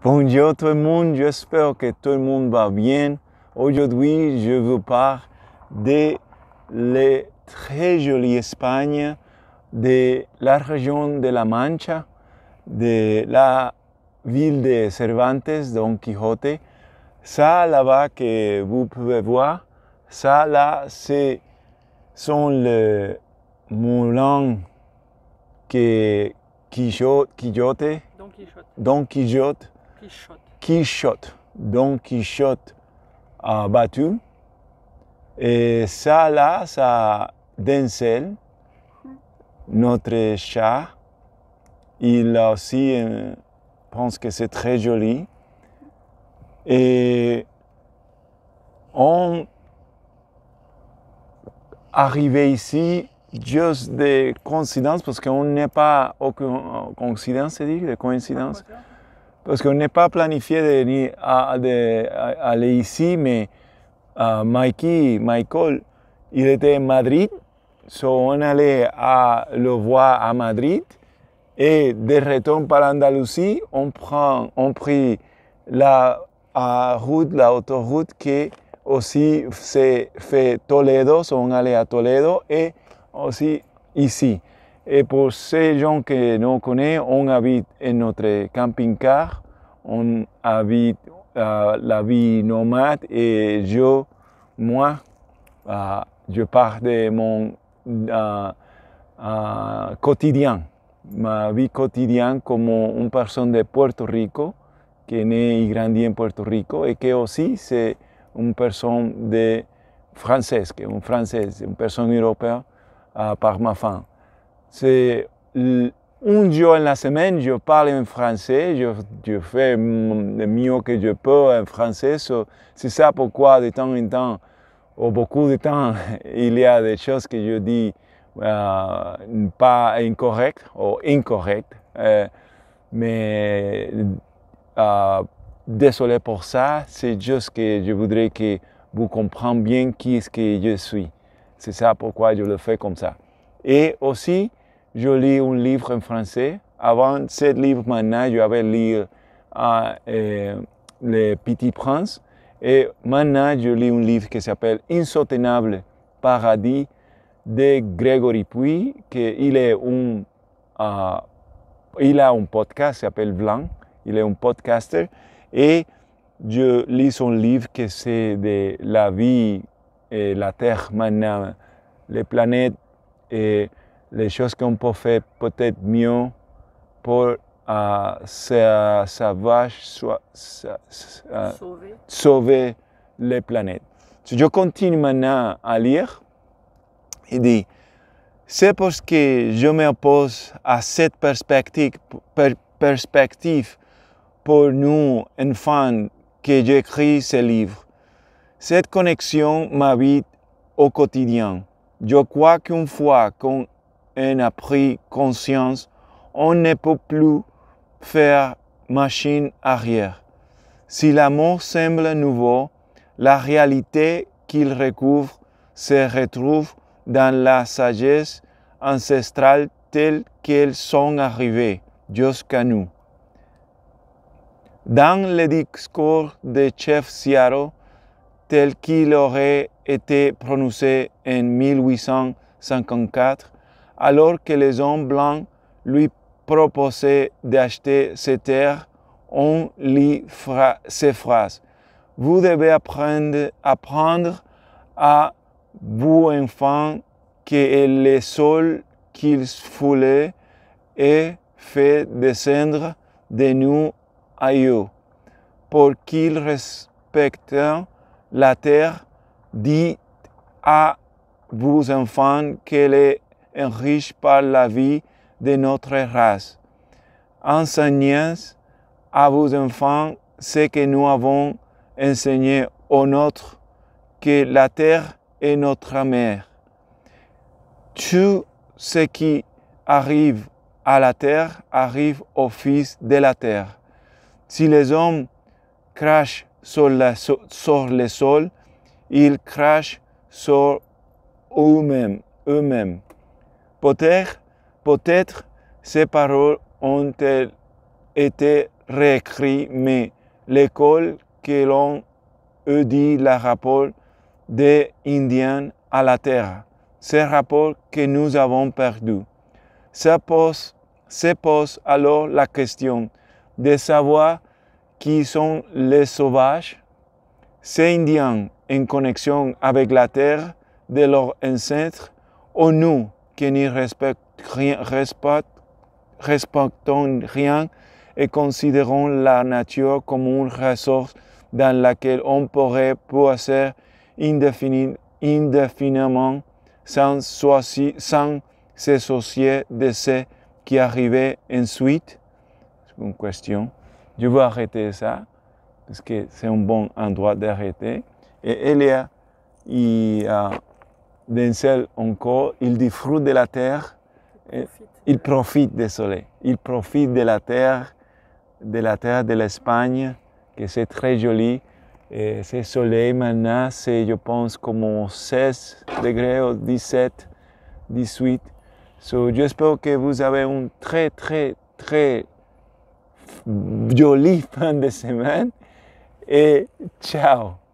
Bonjour tout le monde, j'espère que tout le monde va bien. Aujourd'hui, je vous parle de la très jolie Espagne, de la région de la Mancha, de la ville de Cervantes, Don Quijote. Ça là-bas que vous pouvez voir, ça là, ce sont les moulins que Quixote, Don Quichotte a battu. Et ça là, ça Denzel, notre chat, il a aussi pense que c'est très joli. Et on arrivé ici juste de coïncidence parce qu'on n'est pas aucune coïncidence, c'est dit, de coïncidence. Parce qu'on n'est pas planifié d'aller ici, mais Michael, il était à Madrid, on allait le voir à Madrid, et de retour par l'Andalousie, on prit l'autoroute qui aussi se fait Toledo, on allait à Toledo et aussi ici. Et pour ces gens qui nous connaissent, on habite en notre camping-car, on habite la vie nomade et moi, je pars de mon quotidien, ma vie quotidienne comme une personne de Puerto Rico, qui est née et grandie en Puerto Rico et qui aussi c'est une personne française, une personne européenne par ma femme. C'est un jour en la semaine, je parle en français, je fais le mieux que je peux en français. C'est ça pourquoi de temps en temps, ou beaucoup de temps, il y a des choses que je dis pas incorrectes ou incorrectes. Mais désolé pour ça, c'est juste que je voudrais que vous compreniez bien qui est-ce que je suis. C'est ça pourquoi je le fais comme ça. Et aussi, je lis un livre en français. Avant ce livre, maintenant, je vais lire Le Petit Prince. Et maintenant, je lis un livre qui s'appelle Insoutenable Paradis de Gregory Puy, il a un podcast qui s'appelle Blanc. Il est un podcaster. Et je lis son livre que c'est de la vie et la Terre maintenant, les planètes et les choses qu'on peut faire peut-être mieux pour sauver les planètes. Si je continue maintenant à lire, il dit, c'est parce que je m'oppose à cette perspective pour nous, enfants, que j'écris ce livre. Cette connexion m'habite au quotidien. Je crois qu'une fois qu'on a pris conscience, on ne peut plus faire machine arrière. Si l'amour semble nouveau, la réalité qu'il recouvre se retrouve dans la sagesse ancestrale telle qu'elles sont arrivées jusqu'à nous. Dans le discours de Chef Seattle, tel qu'il aurait été prononcé en 1854, alors que les hommes blancs lui proposaient d'acheter ces terres, on lit ces phrases. Vous devez apprendre à vous, enfants, que le sol qu'il voulait est fait descendre de nous à eux, pour qu'ils respectent la terre. Dites à vos enfants qu'elle est enrichie par la vie de notre race. Enseignez à vos enfants ce que nous avons enseigné aux nôtres, que la terre est notre mère. Tout ce qui arrive à la terre arrive au fils de la terre. Si les hommes crachent sur le sol, ils crachent sur eux-mêmes. Peut-être ces paroles ont-elles été réécrit, mais l'école que l'on dit le rapport des Indiens à la terre, ce rapport que nous avons perdu. Se pose alors la question de savoir qui sont les sauvages, ces Indiens en connexion avec la terre de leurs ancêtres, ou nous qui n'y respectons rien et considérons la nature comme une ressource dans laquelle on pourrait puiser indéfiniment sans se soucier de ce qui arrivait ensuite. C'est une question. Je vais arrêter ça parce que c'est un bon endroit d'arrêter. Et Elia, Denzel encore, il dit fruit de la terre. Il profite de la terre de l'Espagne, que c'est très joli. Et ce soleil maintenant, c'est, je pense, comme 16 degrés ou 17, 18. So, j'espère que vous avez une très, très, très jolie fin de semaine. Et ciao!